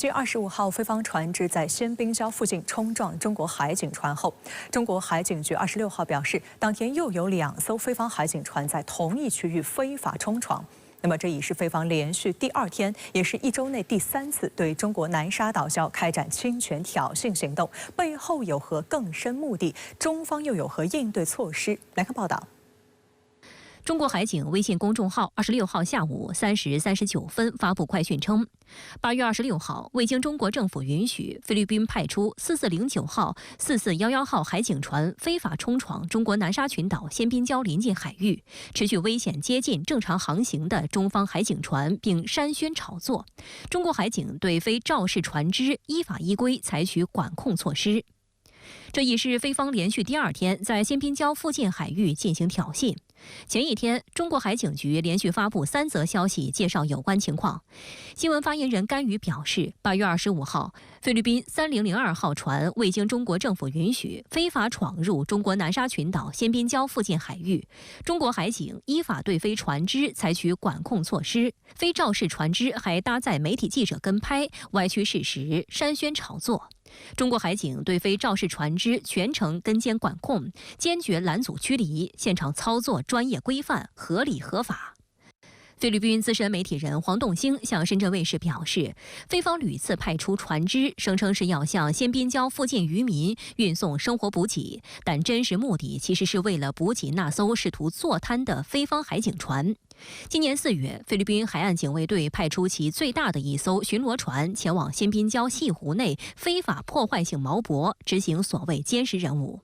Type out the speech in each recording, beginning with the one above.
继25号菲方船只在仙宾礁附近冲撞中国海警船后，中国海警局26号表示，当天又有2艘菲方海警船在同一区域非法冲闯。那么，这已是菲方连续第2天，也是1周内第3次对中国南沙岛礁开展侵权挑衅行动，背后有何更深目的？中方又有何应对措施？来看报道。 中国海警微信公众号26号下午3时39分发布快讯称，8月26号，未经中国政府允许，菲律宾派出4409号、4411号海警船非法冲闯中国南沙群岛仙宾礁临近海域，持续危险接近正常航行的中方海警船，并煽宣炒作。中国海警对非肇事船只依法依规采取管控措施。 这已是菲方连续第2天在仙宾礁附近海域进行挑衅。前一天，中国海警局连续发布3则消息介绍有关情况。新闻发言人甘宇表示，8月25号，菲律宾3002号船未经中国政府允许，非法闯入中国南沙群岛仙宾礁附近海域，中国海警依法对非船只采取管控措施。非肇事船只还搭载媒体记者跟拍，歪曲事实，煽宣炒作。 中国海警对非肇事船只全程跟监管控，坚决拦阻驱离，现场操作专业规范、合理合法。 菲律宾资深媒体人黄栋兴向深圳卫视表示，菲方屡次派出船只，声称是要向仙宾礁附近渔民运送生活补给，但真实目的其实是为了补给那艘试图坐滩的菲方海警船。今年4月，菲律宾海岸警卫队派出其最大的1艘巡逻船前往仙宾礁西湖内非法破坏性锚泊，执行所谓监视任务。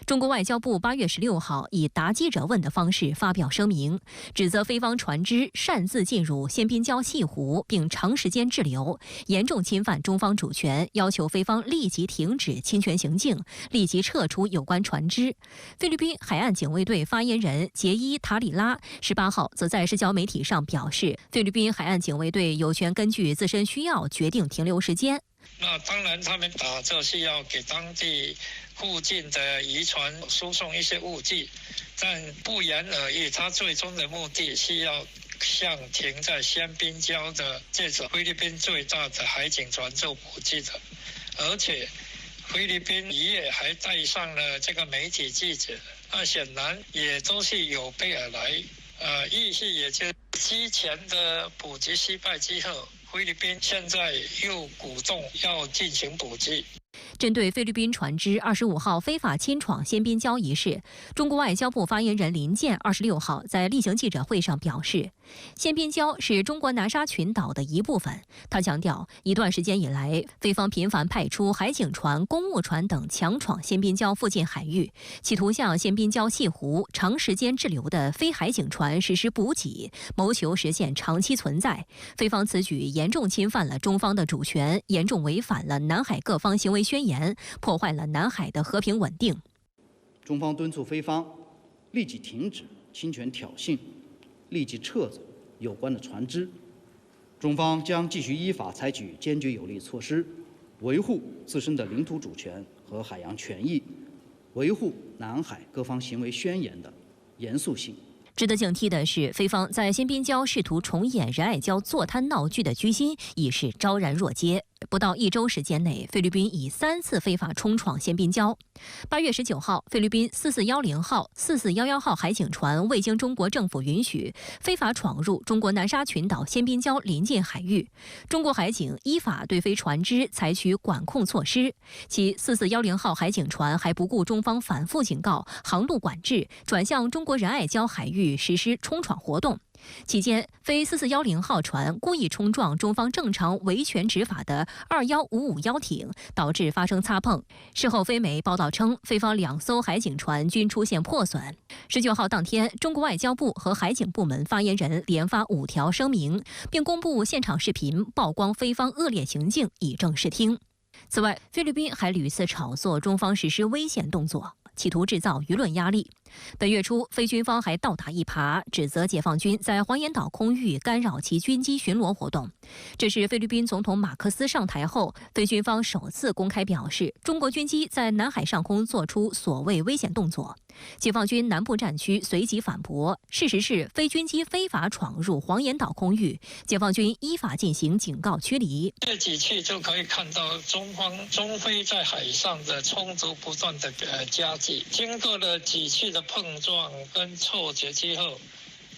中国外交部8月16号以答记者问的方式发表声明，指责菲方船只擅自进入仙宾礁西湖并长时间滞留，严重侵犯中方主权，要求菲方立即停止侵权行径，立即撤出有关船只。菲律宾海岸警卫队发言人杰伊·塔里拉18号则在社交媒体上表示，菲律宾海岸警卫队有权根据自身需要决定停留时间。 那当然，他们打就是要给当地附近的渔船输送一些物资，但不言而喻，他最终的目的是要向停在仙宾礁的这种菲律宾最大的海警船做补给的，而且菲律宾渔业还带上了这个媒体记者，那显然也都是有备而来，意思也就是之前的补给失败之后。 菲律宾现在又鼓动要进行补给。针对菲律宾船只25号非法侵闯仙宾礁一事，中国外交部发言人林健26号在例行记者会上表示，仙宾礁是中国南沙群岛的一部分。他强调，一段时间以来，菲方频繁派出海警船、公务船等强闯仙宾礁附近海域，企图向仙宾礁西湖长时间滞留的非海警船实施补给，谋求实现长期存在。菲方此举严重侵犯了中方的主权，严重违反了南海各方行为宣言，破坏了南海的和平稳定。中方敦促菲方立即停止侵权挑衅，立即撤走有关的船只。中方将继续依法采取坚决有力措施，维护自身的领土主权和海洋权益，维护南海各方行为宣言的严肃性。 值得警惕的是，菲方在仙宾礁试图重演仁爱礁坐滩闹剧的居心已是昭然若揭。不到1周时间内，菲律宾已3次非法冲闯仙宾礁。8月19号，菲律宾4410号、4411号海警船未经中国政府允许，非法闯入中国南沙群岛仙宾礁临近海域。中国海警依法对非船只采取管控措施，其4410号海警船还不顾中方反复警告、航路管制，转向中国仁爱礁海域实施冲闯活动。 期间，非4410号船故意冲撞中方正常维权执法的2155邀艇，导致发生擦碰。事后，菲媒报道称，菲方2艘海警船均出现破损。19号当天，中国外交部和海警部门发言人连发5条声明，并公布现场视频，曝光菲方恶劣行径，以正视听。此外，菲律宾还屡次炒作中方实施危险动作，企图制造舆论压力。本月初，非军方还倒打一耙，指责解放军在黄岩岛空域干扰其军机巡逻活动。这是菲律宾总统马克思上台后，非军方首次公开表示，中国军机在南海上空做出所谓危险动作。解放军南部战区随即反驳，事实是非军机非法闯入黄岩岛空域，解放军依法进行警告驱离。这几次就可以看到中非在海上的冲突不断的加剧，经过了几次的碰撞跟挫折之后，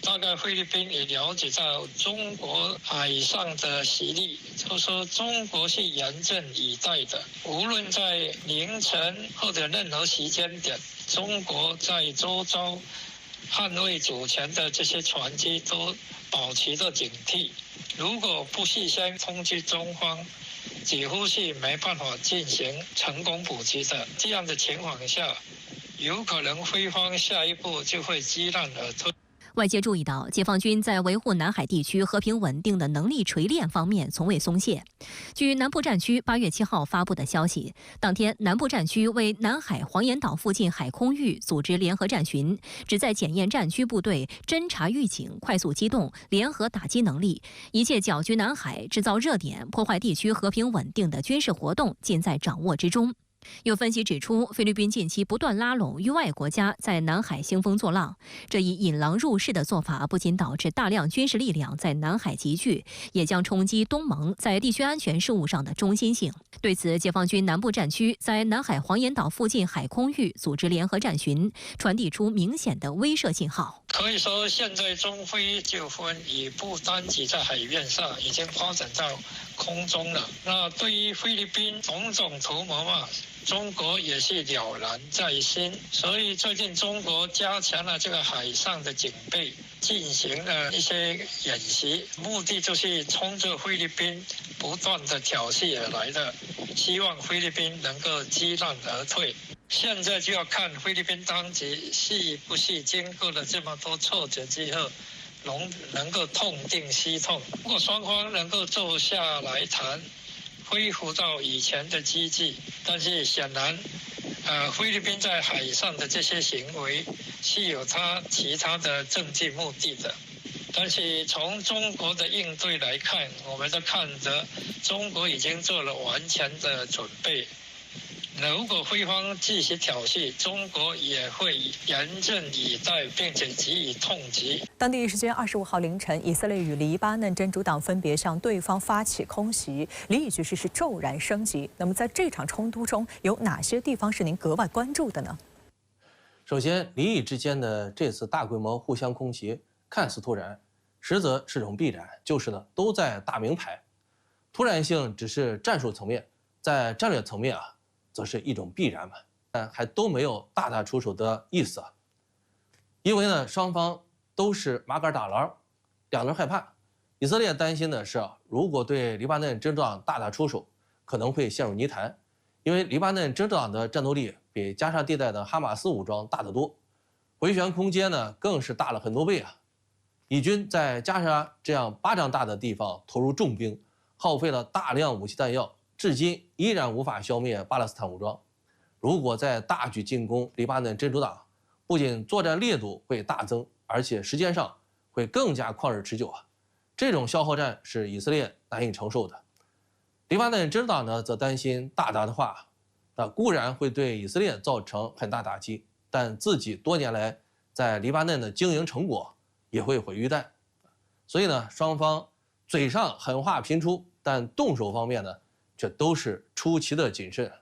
大概菲律宾也了解到中国海上的实力，就说中国是严阵以待的，无论在凌晨或者任何时间点，中国在周遭捍卫主权的这些船只都保持着警惕。如果不事先通知中方，几乎是没办法进行成功捕击的。这样的情况下，有可能菲方下一步就会知难而退。外界注意到，解放军在维护南海地区和平稳定的能力锤炼方面从未松懈。据南部战区8月7号发布的消息，当天南部战区为南海黄岩岛附近海空域组织联合战巡，旨在检验战区部队侦察预警、快速机动、联合打击能力，一切搅局南海、制造热点、破坏地区和平稳定的军事活动尽在掌握之中。有分析指出，菲律宾近期不断拉拢域外国家在南海兴风作浪，这一引狼入室的做法不仅导致大量军事力量在南海集聚，也将冲击东盟在地区安全事务上的中心性。对此，解放军南部战区在南海黄岩岛附近海空域组织联合战巡，传递出明显的威慑信号。可以说，现在中非纠纷已不单只在海面上，已经发展到空中了。那对于菲律宾种种图谋啊，中国也是了然在心，所以最近中国加强了这个海上的警备，进行了一些演习，目的就是冲着菲律宾不断的挑衅而来的，希望菲律宾能够知难而退。现在就要看菲律宾当局是不是经过了这么多挫折之后，能够痛定思痛。如果双方能够坐下来谈，恢复到以前的机制，但是显然，菲律宾在海上的这些行为是有它其他的政治目的的。但是从中国的应对来看，我们都看着中国已经做了完全的准备。如果菲方继续挑衅，中国也会严阵以待，并且给予痛击。当地时间25号凌晨，以色列与黎巴嫩真主党分别向对方发起空袭，黎以局势是骤然升级。那么，在这场冲突中，有哪些地方是您格外关注的呢？首先，黎以之间的这次大规模互相空袭看似突然，实则是种必然，就是呢都在打明牌。突然性只是战术层面，在战略层面则是一种必然嘛，但还都没有大打出手的意思因为呢，双方都是麻杆打狼，两人害怕。以色列担心的是，如果对黎巴嫩真主党大打出手，可能会陷入泥潭，因为黎巴嫩真主党的战斗力比加沙地带的哈马斯武装大得多，回旋空间呢更是大了很多倍以军在加沙这样巴掌大的地方投入重兵，耗费了大量武器弹药，至今依然无法消灭巴勒斯坦武装。如果再大举进攻黎巴嫩真主党，不仅作战烈度会大增，而且时间上会更加旷日持久这种消耗战是以色列难以承受的。黎巴嫩真主党呢，则担心大打的话，那固然会对以色列造成很大打击，但自己多年来在黎巴嫩的经营成果也会毁于一旦。所以呢，双方嘴上狠话频出，但动手方面呢，却都是出奇的谨慎。